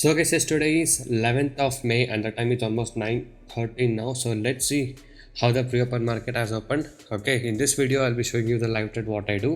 So guys, yes, today is 11th of May and the time is almost 9:30 now. So let's see how the pre-open market has opened. Okay, in this video I'll be showing you the live trade what I do.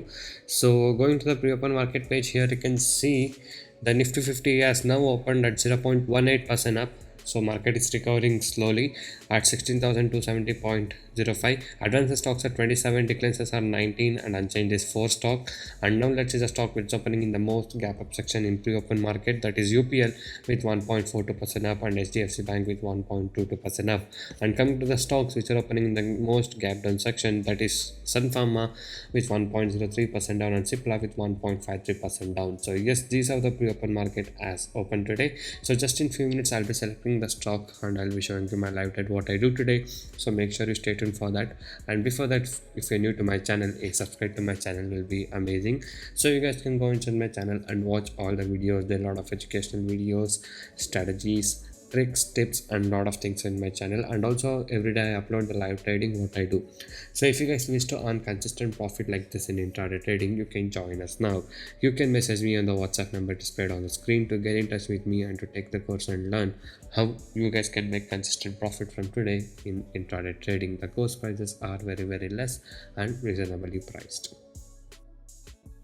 So going to the pre-open market page, here you can see the Nifty 50 has now opened at 0.18% up. So market is recovering slowly at 16,270.05. Advances stocks are 27, declines are 19, and unchanged is 4 stock. And now let's see the stock which is opening in the most gap up section in pre-open market, that is UPL with 1.42% up and HDFC Bank with 1.22% up. And coming to the stocks which are opening in the most gap down section, that is Sun Pharma with 1.03% down and Cipla with 1.53% down. So yes, these are the pre-open market as open today. So just in few minutes I'll be selecting the stock and I'll be showing you my live trade what I do today. So make sure you stay tuned for that. And before that, if you're new to my channel, a subscribe to my channel will be amazing. So you guys can go inside my channel and watch all the videos. There are a lot of educational videos, strategies, tricks, tips, and lot of things in my channel. And also every day I upload the live trading what I do. So if you guys wish to earn consistent profit like this in intraday trading, you can join us now. You can message me on the WhatsApp number displayed on the screen to get in touch with me and to take the course and learn how you guys can make consistent profit from today in intraday trading. The course prices are very less and reasonably priced.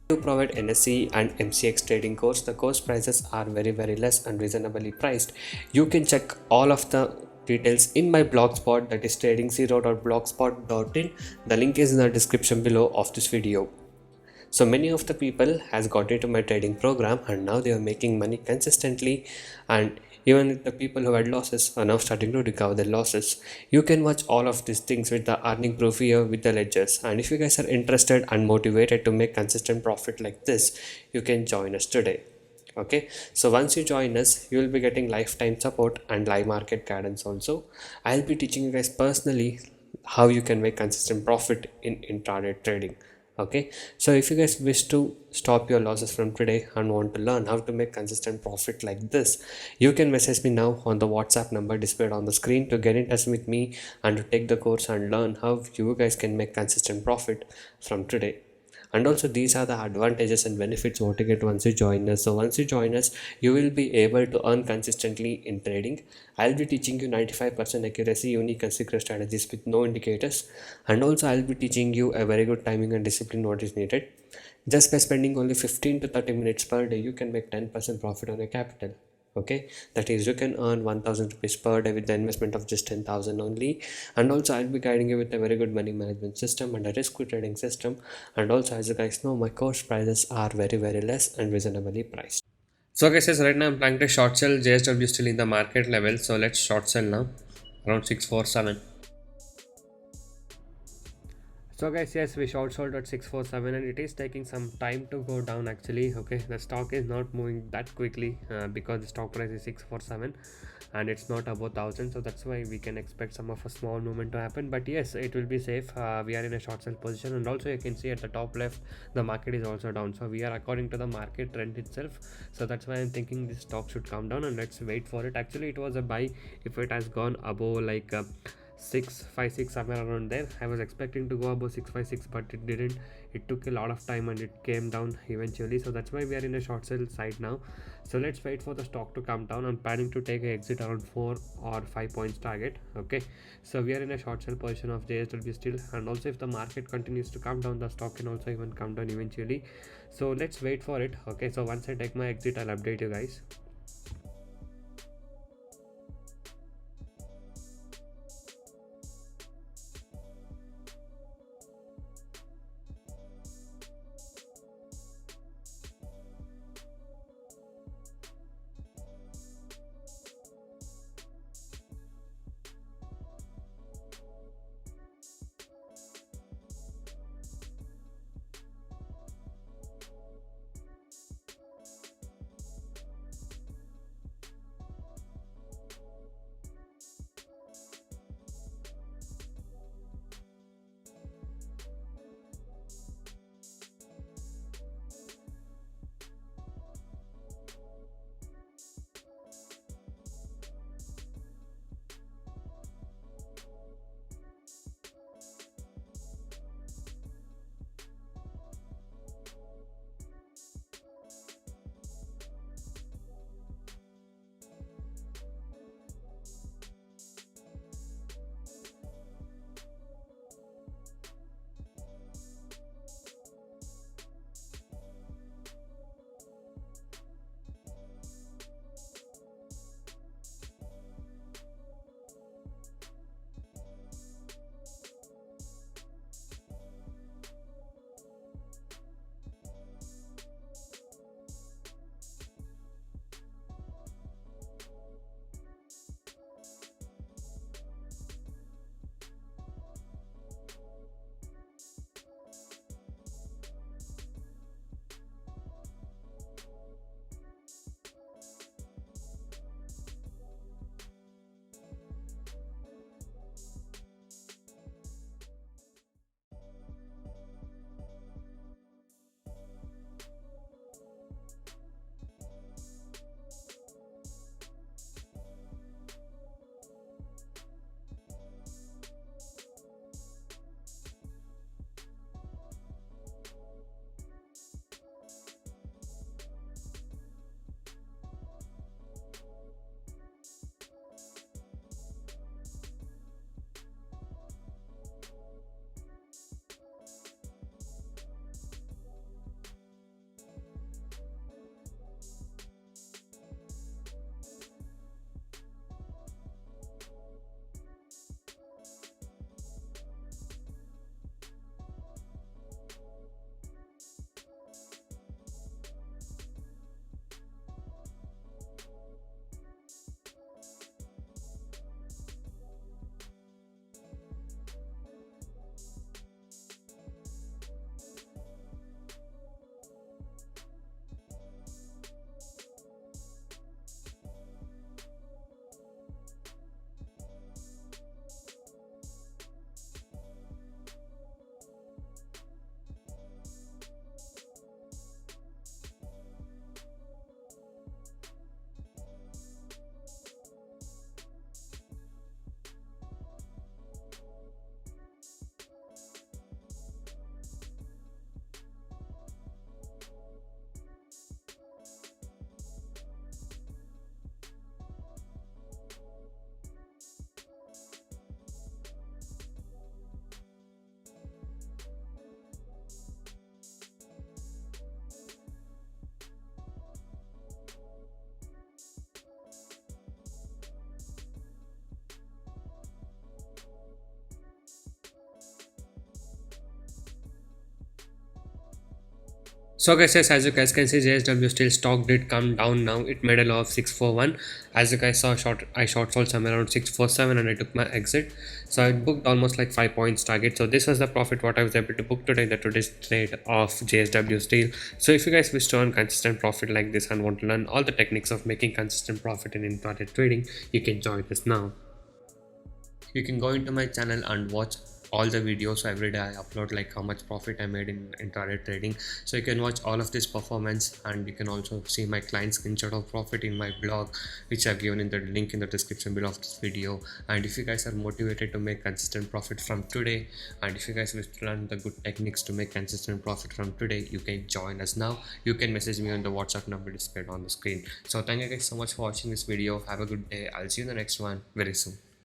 To provide NSE and MCX trading course, the course prices are very less and reasonably priced. You can check all of the details in my blogspot, that is trading0.blogspot.in. The link is in the description below of this video. So many of the people has got into my trading program and now they are making money consistently, and even the people who had losses are now starting to recover their losses. You can watch all of these things with the earning proof here with the ledgers. And if you guys are interested and motivated to make consistent profit like this, you can join us today. Okay, so once you join us, you will be getting lifetime support and live market guidance also. I'll be teaching you guys personally how you can make consistent profit in intraday trading. Okay, so if you guys wish to stop your losses from today and want to learn how to make consistent profit like this, you can message me now on the WhatsApp number displayed on the screen to get in touch with me and to take the course and learn how you guys can make consistent profit from today. And also these are the advantages and benefits what you get once you join us. So once you join us, you will be able to earn consistently in trading. I'll be teaching you 95% accuracy, unique and secret strategies with no indicators. And also I'll be teaching you a very good timing and discipline what is needed. Just by spending only 15 to 30 minutes per day, you can make 10% profit on your capital. Okay, that is, you can earn 1000 rupees per day with the investment of just 10,000 only. And also I'll be guiding you with a very good money management system and a risk trading system. And also, as you guys know, my course prices are very less and reasonably priced. So guys, yes, right now I'm planning to short sell. JSW still in the market level, so let's short sell now around 647. So guys, yes, we short sold at 647 and it is taking some time to go down actually. Okay, the stock is not moving that quickly because the stock price is 647 and it's not above 1000, so that's why we can expect some of a small movement to happen. But yes, it will be safe. We are in a short sell position, and also you can see at the top left the market is also down, so we are according to the market trend itself. So that's why I'm thinking this stock should come down and let's wait for it. Actually, it was a buy if it has gone above like 656, somewhere around there. I was expecting to go above 656, but it didn't. It took a lot of time and it came down eventually, so that's why we are in a short sell side now. So let's wait for the stock to come down. I'm planning to take an exit around 4 or 5 points target. Okay, so we are in a short sell position of JSW still, and also if the market continues to come down, the stock can also even come down eventually. So let's wait for it. Okay, so once I take my exit, I'll update you guys. So guys, yes, as you guys can see, JSW still stock did come down now. It made a low of 641. As you guys saw, I short sold somewhere around 647 and I took my exit. So I booked almost like 5 points target. So this was the profit what I was able to book today, the today's trade of JSW Steel. So if you guys wish to earn consistent profit like this and want to learn all the techniques of making consistent profit in intraday trading, you can join us now. You can go into my channel and watch all the videos. So every day I upload like how much profit I made in intraday trading, so you can watch all of this performance, and you can also see my client screenshot of profit in my blog, which I've given in the link in the description below of this video. And if you guys are motivated to make consistent profit from today, and if you guys wish to learn the good techniques to make consistent profit from today, you can join us now. You can message me on the WhatsApp number displayed on the screen. So thank you guys so much for watching this video. Have a good day. I'll see you in the next one very soon.